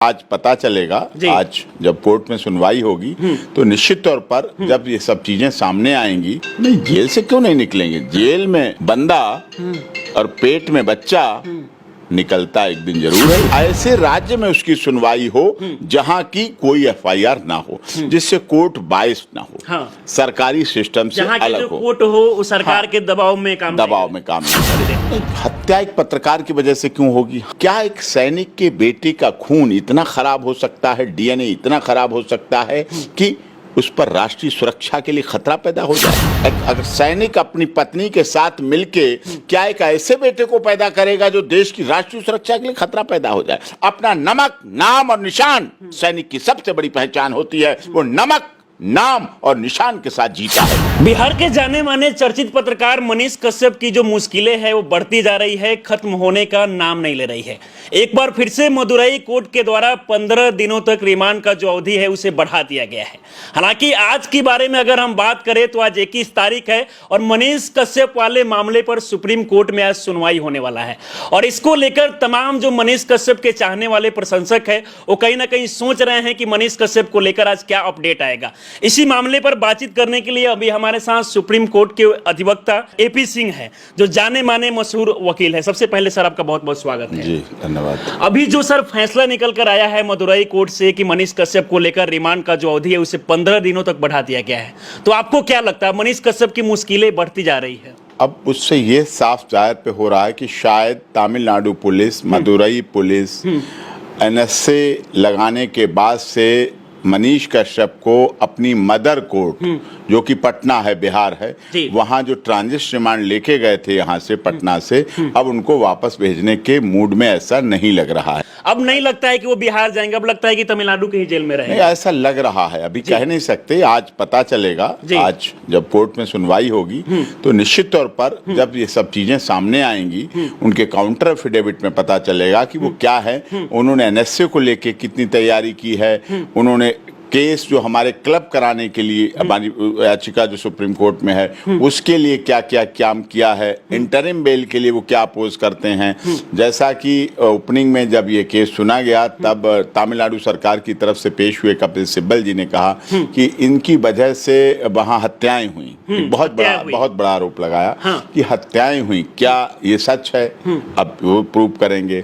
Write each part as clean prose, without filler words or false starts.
आज पता चलेगा। आज जब कोर्ट में सुनवाई होगी तो निश्चित तौर पर जब ये सब चीजें सामने आएंगी, नहीं जेल से क्यों नहीं निकलेंगे? जेल में बंदा और पेट में बच्चा निकलता एक दिन जरूर है। ऐसे राज्य में उसकी सुनवाई हो जहां की कोई एफआईआर ना हो, जिससे कोर्ट बायस ना हो। हाँ। सरकारी सिस्टम से अलग हो। कोर्ट हो उस सरकार के दबाव में काम नहीं करे। हत्या एक पत्रकार की वजह से क्यों होगी? क्या एक सैनिक के बेटे का खून इतना खराब हो सकता है, डीएनए इतना खराब हो सकता है कि उस पर राष्ट्रीय सुरक्षा के लिए खतरा पैदा हो जाए? अगर सैनिक अपनी पत्नी के साथ मिलके क्या एक ऐसे बेटे को पैदा करेगा जो देश की राष्ट्रीय सुरक्षा के लिए खतरा पैदा हो जाए? अपना नमक, नाम और निशान सैनिक की सबसे बड़ी पहचान होती है। वो नमक, नाम और निशान के साथ जीता है। बिहार के जाने माने चर्चित पत्रकार मनीष कश्यप की जो मुश्किलें हैं वो बढ़ती जा रही है, खत्म होने का नाम नहीं ले रही है। एक बार फिर से मदुरई कोर्ट के द्वारा 15 दिनों तक रिमांड का जो अवधि है उसे बढ़ा दिया गया है। हालांकि आज के बारे में अगर हम बात करें तो आज 21 तारीख है और मनीष कश्यप वाले मामले पर सुप्रीम कोर्ट में आज सुनवाई होने वाला है। और इसको लेकर तमाम जो मनीष कश्यप के चाहने वाले प्रशंसक है वो कहीं ना कहीं सोच रहे हैं कि मनीष कश्यप को लेकर आज क्या अपडेट आएगा। इसी मामले पर बातचीत करने के लिए अभी हमारे साथ सुप्रीम कोर्ट के अधिवक्ता एपी सिंह हैं, जो जाने माने मशहूर वकील है। सबसे पहले सर आपका बहुत बहुत स्वागत है। जी धन्यवाद। अभी जो सर फैसला निकल कर आया है मदुरई कोर्ट से कि मनीष कश्यप को लेकर रिमांड का जो अवधि है उसे 15 दिनों तक बढ़ा दिया गया है, तो आपको क्या लगता है मनीष कश्यप की मुश्किलें बढ़ती जा रही है? अब उससे ये साफ जाहिर पे हो रहा है कि शायद Tamil Nadu police, Madurai police NSA लगाने के बाद से मनीष कश्यप को अपनी मदर कोर्ट जो कि पटना है, बिहार है, वहां जो ट्रांजिट रिमांड लेके गए थे यहाँ से पटना से, अब उनको वापस भेजने के मूड में ऐसा नहीं लग रहा है। अब नहीं लगता है कि वो बिहार जाएंगे, अब लगता है कि तमिलनाडु के ही जेल में रहेंगे। ऐसा लग रहा है, अभी कह नहीं सकते। आज पता चलेगा। आज जब कोर्ट में सुनवाई होगी तो निश्चित तौर पर जब ये सब चीजें सामने आएंगी, उनके काउंटर एफिडेविट में पता चलेगा कि वो क्या है, उन्होंने एनएसए को लेके कितनी तैयारी की है, उन्होंने केस जो हमारे क्लब कराने के लिए हमारी याचिका जो सुप्रीम कोर्ट में है उसके लिए क्या क्या काम किया है, इंटरिम बेल के लिए वो क्या अपोज करते हैं। जैसा कि ओपनिंग में जब ये केस सुना गया तब तमिलनाडु सरकार की तरफ से पेश हुए कपिल सिब्बल जी ने कहा कि इनकी वजह से वहां हत्याएं हुई। बहुत बड़ा आरोप लगाया कि हत्याएं हुई। क्या ये सच है? अब वो प्रूव करेंगे।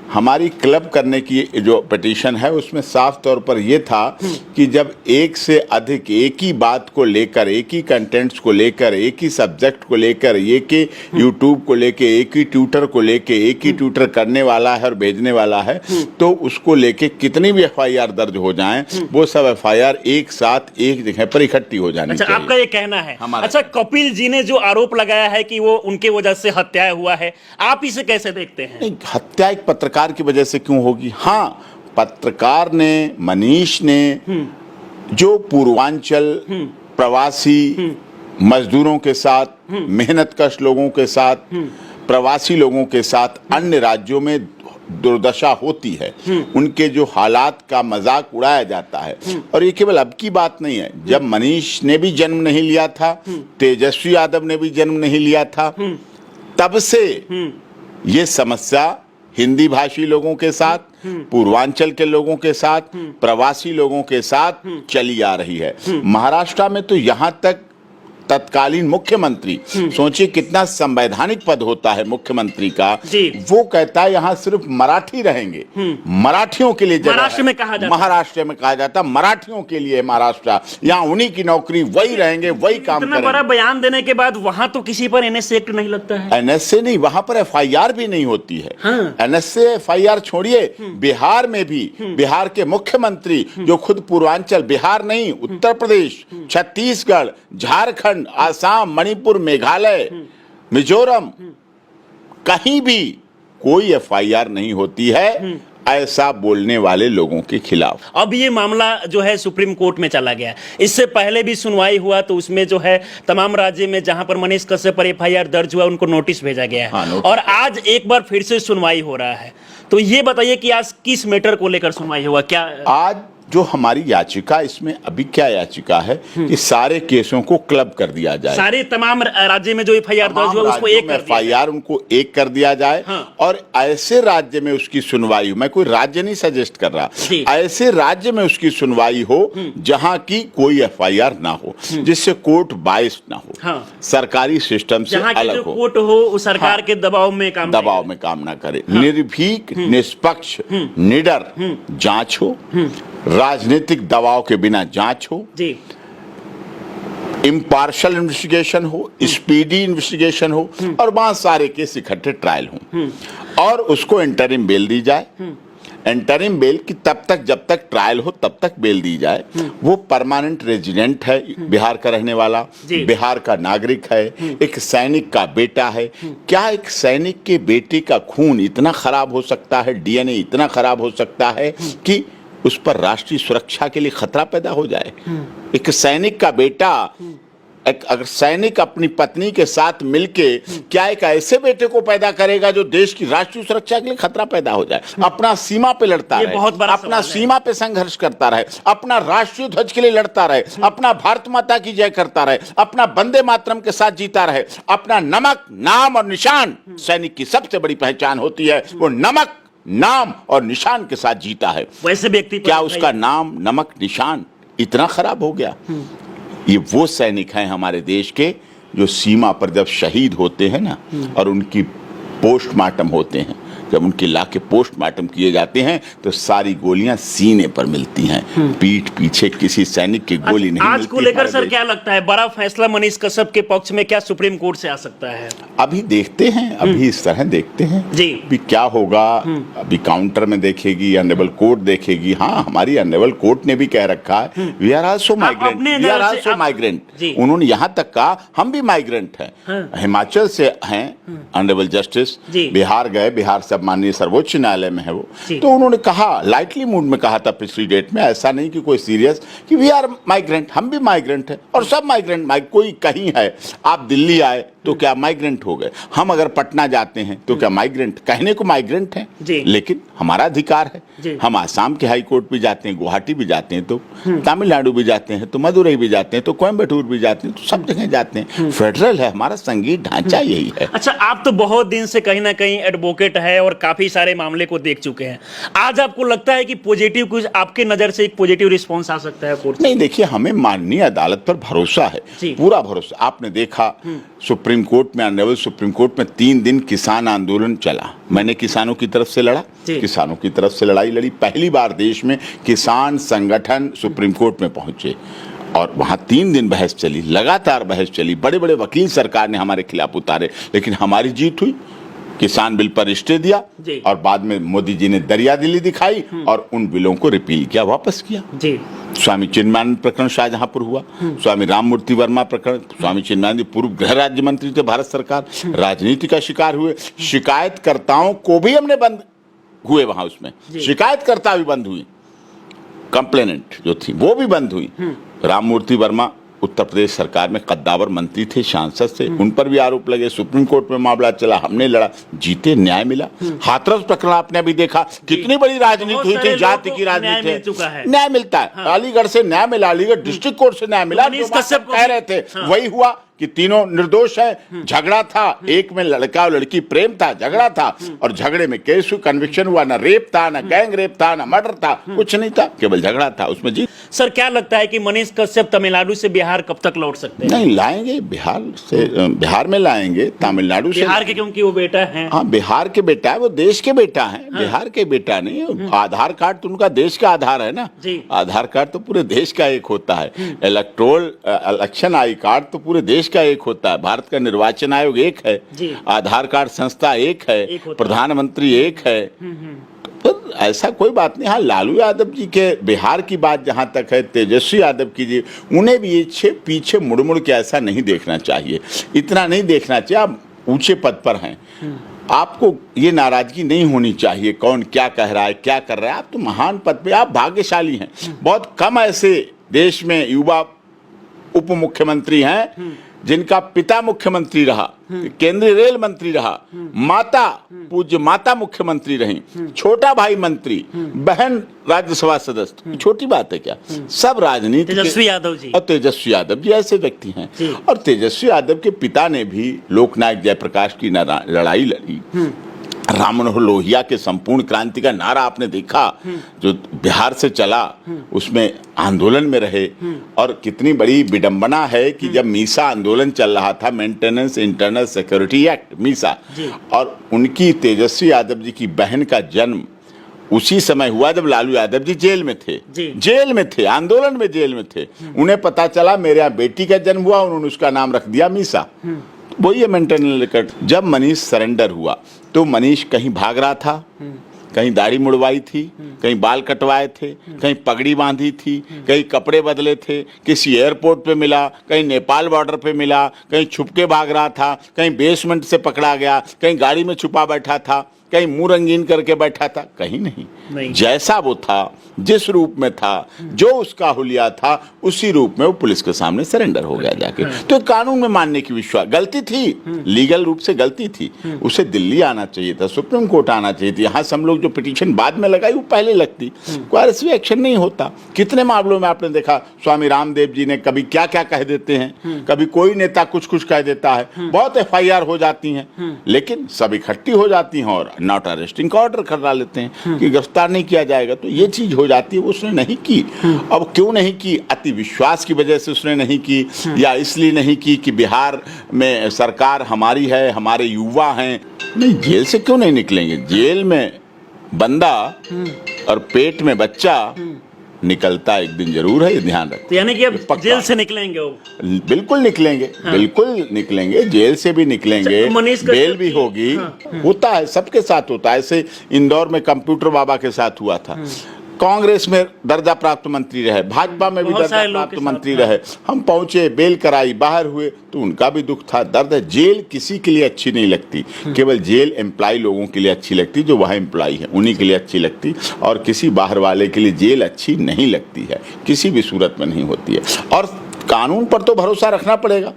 हमारी क्लब करने की जो पिटीशन है उसमें साफ तौर पर यह था कि जब एक से अधिक एक ही बात को लेकर, एक ही कंटेंट्स को लेकर, एक ही सब्जेक्ट को लेकर, एक ही यूट्यूब को लेकर, एक ही ट्विटर को लेकर, एक ही ट्विटर करने वाला है और भेजने वाला है, तो उसको लेके कितनी भी एफआईआर दर्ज हो जाएं, वो सब एफआईआर एक साथ एक जगह पर इकट्ठी हो जानी चाहिए। आपका ये कहना है। अच्छा, कपिल जी ने जो आरोप लगाया है कि वो उनके वजह से हत्या हुआ है, आप इसे कैसे देखते हैं? हत्या एक पत्रकार की वजह से क्यों होगी? हाँ, पत्रकार ने, मनीष ने जो पूर्वांचल प्रवासी मजदूरों के साथ, मेहनतकश लोगों के साथ, प्रवासी लोगों के साथ अन्य राज्यों में दुर्दशा होती है, उनके जो हालात का मजाक उड़ाया जाता है। और ये केवल अब की बात नहीं है, जब मनीष ने भी जन्म नहीं लिया था, तेजस्वी यादव ने भी जन्म नहीं लिया था, तब से ये समस्या हिंदी भाषी लोगों के साथ, पूर्वांचल के लोगों के साथ, प्रवासी लोगों के साथ चली आ रही है। महाराष्ट्र में तो यहाँ तक तत्कालीन मुख्यमंत्री, सोचिए कितना संवैधानिक पद होता है मुख्यमंत्री का, वो कहता है यहाँ सिर्फ मराठी रहेंगे, मराठियों के लिए महाराष्ट्र में कहा जाता, महाराष्ट्र में कहा जाता मराठियों के लिए महाराष्ट्र, यहाँ उन्हीं की नौकरी, वही रहेंगे, वही काम करेंगे। इतना बड़ा बयान देने के बाद वहां तो किसी पर एनएसए एक्ट नहीं लगता है। एनएसए नहीं, वहां पर एफआईआर भी नहीं होती है। एनएसए एफआईआर छोड़िए, बिहार में भी बिहार के मुख्यमंत्री जो खुद पूर्वांचल, बिहार नहीं, उत्तर प्रदेश, छत्तीसगढ़, झारखंड, आसाम, मणिपुर, मेघालय, मिजोरम, कहीं भी कोई एफआईआर नहीं होती है ऐसा बोलने वाले लोगों के खिलाफ। अब ये मामला जो है सुप्रीम कोर्ट में चला गया। इससे पहले भी सुनवाई हुआ तो उसमें जो है तमाम राज्य में जहां पर मनीष कश्यप पर एफआईआर दर्ज हुआ उनको नोटिस भेजा गया है। और आज एक बार फिर से सुनवाई हो रहा है, तो ये बताइए कि आज किस मैटर को लेकर सुनवाई हुआ? क्या आज जो हमारी याचिका इसमें अभी क्या याचिका है कि सारे केसों को क्लब कर दिया जाए, सारे तमाम राज्य में जो एफआईआर दर्ज हुआ उसको एक कर दिया एफआईआर उनको एक कर दिया जाए। हाँ। और ऐसे राज्य में उसकी सुनवाई हो, मैं कोई राज्य नहीं सजेस्ट कर रहा, ऐसे राज्य में उसकी सुनवाई हो जहां की कोई एफआईआर ना हो, जिससे कोर्ट बायस ना हो, हाँ। सरकारी सिस्टम से अलग हो, कोर्ट हो उस सरकार के दबाव में काम ना करे, निर्भीक निष्पक्ष निडर जांच हो, राजनीतिक दबाव के बिना जांच हो, जी, इम्पार्शल इन्वेस्टिगेशन हो, स्पीडी इन्वेस्टिगेशन हो, और वहां सारे केस इकट्ठे ट्रायल हो, और उसको इंटरिम बेल दी जाए। इंटरिम बेल की तब तक जब तक ट्रायल हो तब तक बेल दी जाए। वो परमानेंट रेजिडेंट है, बिहार का रहने वाला, बिहार का नागरिक है, एक सैनिक का बेटा है। क्या एक सैनिक के बेटे का खून इतना खराब हो सकता है, डीएनए इतना खराब हो सकता है कि उस पर राष्ट्रीय सुरक्षा के लिए खतरा पैदा हो जाए? एक सैनिक का बेटा, अगर सैनिक अपनी पत्नी के साथ मिलके क्या एक ऐसे बेटे को पैदा करेगा जो देश की राष्ट्रीय सुरक्षा के लिए खतरा पैदा हो जाए, अपना सीमा पे लड़ता रहे, बहुत बड़ा अपना सीमा पे संघर्ष करता रहे, अपना राष्ट्रीय ध्वज के लिए लड़ता रहे, अपना भारत माता की जय करता रहे, अपना वंदे मातरम के साथ जीता रहे, अपना नमक नाम और निशान, सैनिक की सबसे बड़ी पहचान होती है वो नमक नाम और निशान के साथ जीता है। वैसे व्यक्ति क्या उसका नाम नमक निशान इतना खराब हो गया? ये वो सैनिक हैं हमारे देश के जो सीमा पर जब शहीद होते हैं ना, और उनकी पोस्टमार्टम होते हैं, जब उनके लाके पोस्टमार्टम किए जाते हैं तो सारी गोलियां सीने पर मिलती हैं, पीठ पीछे किसी सैनिक की गोली नहीं मिलती। आज को लेकर सर क्या लगता है, बड़ा फैसला मनीष कश्यप के पक्ष में क्या सुप्रीम कोर्ट से आ सकता है? अभी देखते हैं, अभी इस तरह देखते हैं जी, अभी क्या होगा। अभी काउंटर में देखेगी, ऑनरेबल कोर्ट देखेगी। हाँ, हमारी ऑनरेबल कोर्ट ने भी कह रखा है we are also migrant, we are also migrant. उन्होंने यहाँ तक कहा हम भी माइग्रेंट हैं, हिमाचल से हैं ऑनरेबल जस्टिस, बिहार गए, बिहार से माननीय सर्वोच्च न्यायालय में है वो, तो उन्होंने कहा, लाइटली मूड में कहा था पिछली डेट में, ऐसा नहीं कि कोई सीरियस, कि वी आर माइग्रेंट, हम भी माइग्रेंट है और सब माइग्रेंट, कोई कहीं है, आप दिल्ली आए तो क्या माइग्रेंट हो गए, हम अगर पटना जाते हैं तो क्या माइग्रेंट, कहने को माइग्रेंट हैं, लेकिन हमारा अधिकार है। हम आसाम के हाई कोर्ट भी जाते हैं, गुवाहाटी भी जाते हैं, तो तमिलनाडु भी जाते हैं, तो मदुरई भी जाते हैं, तो कोयम्बटूर भी जाते हैं, तो सब जगह जाते हैं। फेडरल है हमारा संघीय ढांचा, यही है। अच्छा, आप तो बहुत दिन से कहीं ना कहीं एडवोकेट है और काफी सारे मामले को देख चुके हैं, आज आपको लगता है कि पॉजिटिव कुछ आपके नजर से एक पॉजिटिव रिस्पॉन्स आ सकता है कोर्ट? नहीं, देखिए, हमें माननीय अदालत पर भरोसा है, पूरा भरोसा। आपने देखा सुप्रीम कोर्ट में, ऑनरेबल सुप्रीम कोर्ट में 3 दिन किसान आंदोलन चला, मैंने किसानों की तरफ से लड़ा, किसानों की तरफ से लड़ाई लड़ी। पहली बार देश में किसान संगठन सुप्रीम कोर्ट में पहुंचे और वहां 3 दिन बहस चली, लगातार बहस चली, बड़े बड़े वकील सरकार ने हमारे खिलाफ उतारे, लेकिन हमारी जीत हुई। किसान बिल पर स्टे दिया और बाद में मोदी जी ने दरियादिली दिखाई और उन बिलों को रिपील किया, वापस किया। स्वामी चिन्मयानंद प्रकरण शाहजहांपुर हुआ, स्वामी राममूर्ति वर्मा प्रकरण, स्वामी चिन्मयानंद पूर्व गृह राज्य मंत्री थे भारत सरकार, राजनीति का शिकार हुए। शिकायतकर्ताओं को भी हमने बंद हुए, वहां उसमें शिकायतकर्ता भी बंद हुई, कंप्लेनेंट जो थी वो भी बंद हुई। राममूर्ति वर्मा उत्तर प्रदेश सरकार में कद्दावर मंत्री थे, सांसद थे, उन पर भी आरोप लगे, सुप्रीम कोर्ट में मामला चला, हमने लड़ा, जीते, न्याय मिला। हाथरस प्रकरण आपने अभी देखा, कितनी बड़ी राजनीति हुई थी, जाति की राजनीति है, न्याय मिलता है। अलीगढ़ से न्याय मिला, अलीगढ़ डिस्ट्रिक्ट कोर्ट से न्याय मिला, जो कह रहे थे वही हुआ कि तीनों निर्दोष है। झगड़ा था, एक में लड़का और लड़की प्रेम था, झगड़ा था और झगड़े में केस हुआ, कन्विक्शन हुआ, ना रेप था, ना गैंग रेप था, ना मर्डर था, कुछ नहीं था, केवल झगड़ा था, उसमें जीत। सर, क्या लगता है कि मनीष कश्यप तमिलनाडु से बिहार कब तक लौट सकते हैं? नहीं, लाएंगे, बिहार से बिहार में लाएंगे, तमिलनाडु से बिहार के, क्योंकि वो बेटा है। हाँ, बिहार के बेटा है, वो देश के बेटा है, बिहार के बेटा नहीं। आधार कार्ड तो उनका देश का आधार है ना, आधार कार्ड तो पूरे देश का एक होता है, इलेक्शन आई कार्ड तो पूरे देश का एक होता है, भारत का निर्वाचन आयोग एक है, आधार कार्ड संस्था एक है, प्रधानमंत्री एक है, तो ऐसा कोई बात नहीं। हाँ, लालू यादव जी के बिहार की बात जहां तक है, तेजस्वी यादव की जी, उन्हें भी पीछे मुड़ मुड़ के ऐसा नहीं देखना चाहिए, इतना नहीं देखना चाहिए। आप ऊंचे पद पर हैं, आपको ये नाराजगी नहीं होनी चाहिए कौन क्या कह रहा है, क्या कर रहा है, आप तो महान पद पे, आप भाग्यशाली हैं। बहुत कम ऐसे देश में युवा उप मुख्यमंत्री हैं जिनका पिता मुख्यमंत्री रहा केंद्रीय रेल मंत्री रहा, माता पूज्य माता मुख्यमंत्री रही, छोटा भाई मंत्री, बहन राज्यसभा सदस्य, छोटी बात है क्या? सब राजनीति तेजस्वी यादव जी और तेजस्वी यादव जी ऐसे व्यक्ति हैं। और तेजस्वी यादव के पिता ने भी लोकनायक जयप्रकाश की लड़ाई लड़ी, राम मनोहर लोहिया के संपूर्ण क्रांति का नारा आपने देखा जो बिहार से चला, उसमें आंदोलन में रहे। और कितनी बड़ी विडंबना है कि जब मीसा आंदोलन चल रहा था, maintenance internal security act Misa, और उनकी तेजस्वी यादव जी की बहन का जन्म उसी समय हुआ जब लालू यादव जी जेल में थे, जेल में थे, आंदोलन में जेल में थे। उन्हें पता चला मेरे यहाँ बेटी का जन्म हुआ, उन्होंने उसका नाम रख दिया मीसा। वही है मेंटेनल रिकॉर्ड। जब मनीष सरेंडर हुआ तो मनीष कहीं भाग रहा था, कहीं दाढ़ी मुड़वाई थी, कहीं बाल कटवाए थे, कहीं पगड़ी बांधी थी, कहीं कपड़े बदले थे, किसी एयरपोर्ट पे मिला, कहीं नेपाल बॉर्डर पे मिला, कहीं छुपके भाग रहा था, कहीं बेसमेंट से पकड़ा गया, कहीं गाड़ी में छुपा बैठा था, कहीं मुंह रंगीन करके बैठा था, कहीं नहीं। जैसा वो था, जिस रूप में था, जो उसका हुलिया था, उसी रूप में वो पुलिस के सामने सरेंडर हो गया जाके। तो कानून में मानने की विश्वास, गलती थी, लीगल रूप से गलती थी, उसे दिल्ली आना चाहिए था, सुप्रीम कोर्ट आना चाहिए था। यहाँ से हम लोग जो पिटीशन बाद में लगाई वो पहले लगती, कोई आरएसवी एक्शन नहीं होता। कितने मामलों में आपने देखा, स्वामी रामदेव जी ने कभी क्या क्या कह देते हैं, कभी कोई नेता कुछ कुछ कह देता है, बहुत FIR हो जाती हैं, लेकिन सब इकट्ठी हो जाती हैं और नॉट अरेस्टिंग का ऑर्डर करा लेते हैं कि गिरफ्तार नहीं किया जाएगा। तो ये चीज हो जाती है, वो उसने नहीं की। अब क्यों नहीं की? अति विश्वास की वजह से उसने नहीं की, या इसलिए नहीं की कि बिहार में सरकार हमारी है, हमारे युवा हैं? नहीं, जेल से क्यों नहीं निकलेंगे? जेल में बंदा और पेट में बच्चा निकलता एक दिन जरूर है, ये ध्यान रखो। तो यानी कि अब जेल से निकलेंगे वो? बिल्कुल निकलेंगे, बिल्कुल निकलेंगे, जेल से भी निकलेंगे, बेल भी होगी। होता है, सबके साथ होता है। ऐसे इंदौर में कंप्यूटर बाबा के साथ हुआ था। कांग्रेस में दर्जा प्राप्त मंत्री रहे, भाजपा में भी दर्जा प्राप्त मंत्री रहे, हम पहुंचे, बेल कराई, बाहर हुए, तो उनका भी दुख था, दर्द है। जेल किसी के लिए अच्छी नहीं लगती, केवल जेल एम्प्लॉय लोगों के लिए अच्छी लगती, जो वह एम्प्लॉय है उन्हीं के लिए अच्छी लगती, और किसी बाहर वाले के लिए जेल अच्छी नहीं लगती है, किसी भी सूरत में नहीं होती है। और कानून पर तो भरोसा रखना पड़ेगा।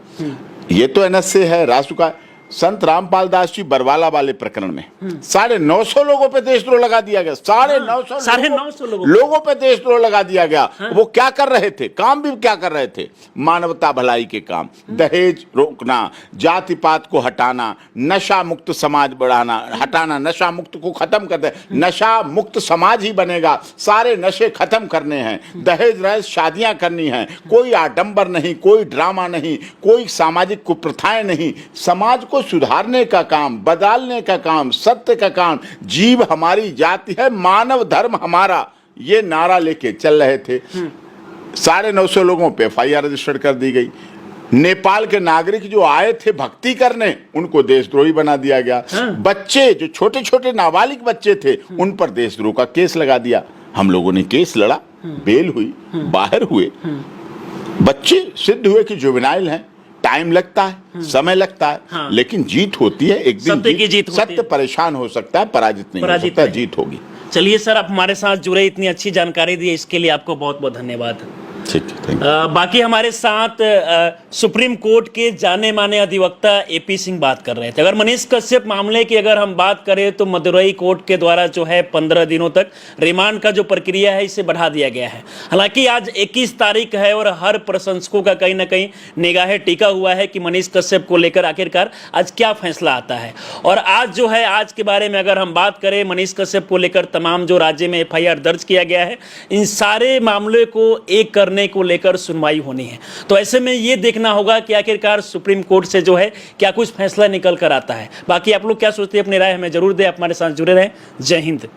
ये तो NSA है, राष्ट्र का। संत रामपाल दास जी बरवाला वाले प्रकरण में 950 लोगों पे देशद्रोह लगा दिया गया। 950 लोगों पे देशद्रोह लगा दिया गया। वो क्या कर रहे थे? काम भी क्या कर रहे थे? मानवता भलाई के काम, दहेज रोकना, जाति पात को हटाना, नशा मुक्त समाज बढ़ाना, हटाना, नशा मुक्त को खत्म कर दे, नशा मुक्त समाज ही बनेगा, सारे नशे खत्म करने हैं, दहेज रहित शादियां करनी हैं, कोई आडंबर नहीं, कोई ड्रामा नहीं, कोई सामाजिक कुप्रथाएं नहीं, समाज को सुधारने का काम, बदलने का काम, सत्य का काम, जीव हमारी जाति है, मानव धर्म हमारा, ये नारा लेके चल रहे थे। 950 लोगों पे FIR रजिस्टर कर दी गई। नेपाल के नागरिक जो आए थे भक्ति करने, उनको देशद्रोही बना दिया गया। बच्चे जो छोटे छोटे नाबालिग बच्चे थे, उन पर देशद्रोह का केस लगा दिया। हम लोगों ने केस लड़ा, बेल हुई, बाहर हुए, बच्चे सिद्ध हुए कि जुवेनाइल हैं। टाइम लगता है, समय लगता है, लेकिन जीत होती है एक दिन। सत्य की जीत होती है। सत्य परेशान हो सकता है, पराजित नहीं हो सकता, जीत होगी। चलिए सर, आप हमारे साथ जुड़े, इतनी अच्छी जानकारी दी, इसके लिए आपको बहुत बहुत धन्यवाद। ठीक है, बाकी हमारे साथ सुप्रीम कोर्ट के जाने माने अधिवक्ता AP सिंह बात कर रहे थे। अगर मनीष कश्यप मामले की अगर हम बात करें तो मदुरई कोर्ट के द्वारा जो है 15 दिनों तक रिमांड का जो प्रक्रिया है इसे बढ़ा दिया गया है। हालांकि आज 21 तारीख है और हर प्रशंसकों का कहीं ना कहीं निगाहें टिका हुआ है कि मनीष कश्यप को लेकर आखिरकार आज क्या फैसला आता है। और आज जो है, आज के बारे में अगर हम बात करें, मनीष कश्यप को लेकर तमाम जो राज्य में FIR दर्ज किया गया है, इन सारे मामले को एक करने को लेकर सुनवाई होनी है। तो ऐसे में ये देखना होगा कि आखिरकार सुप्रीम कोर्ट से जो है क्या कुछ फैसला निकल कर आता है। बाकी आप लोग क्या सोचते हैं, अपनी राय हमें जरूर दें। आप हमारे साथ जुड़े रहें। जय हिंद।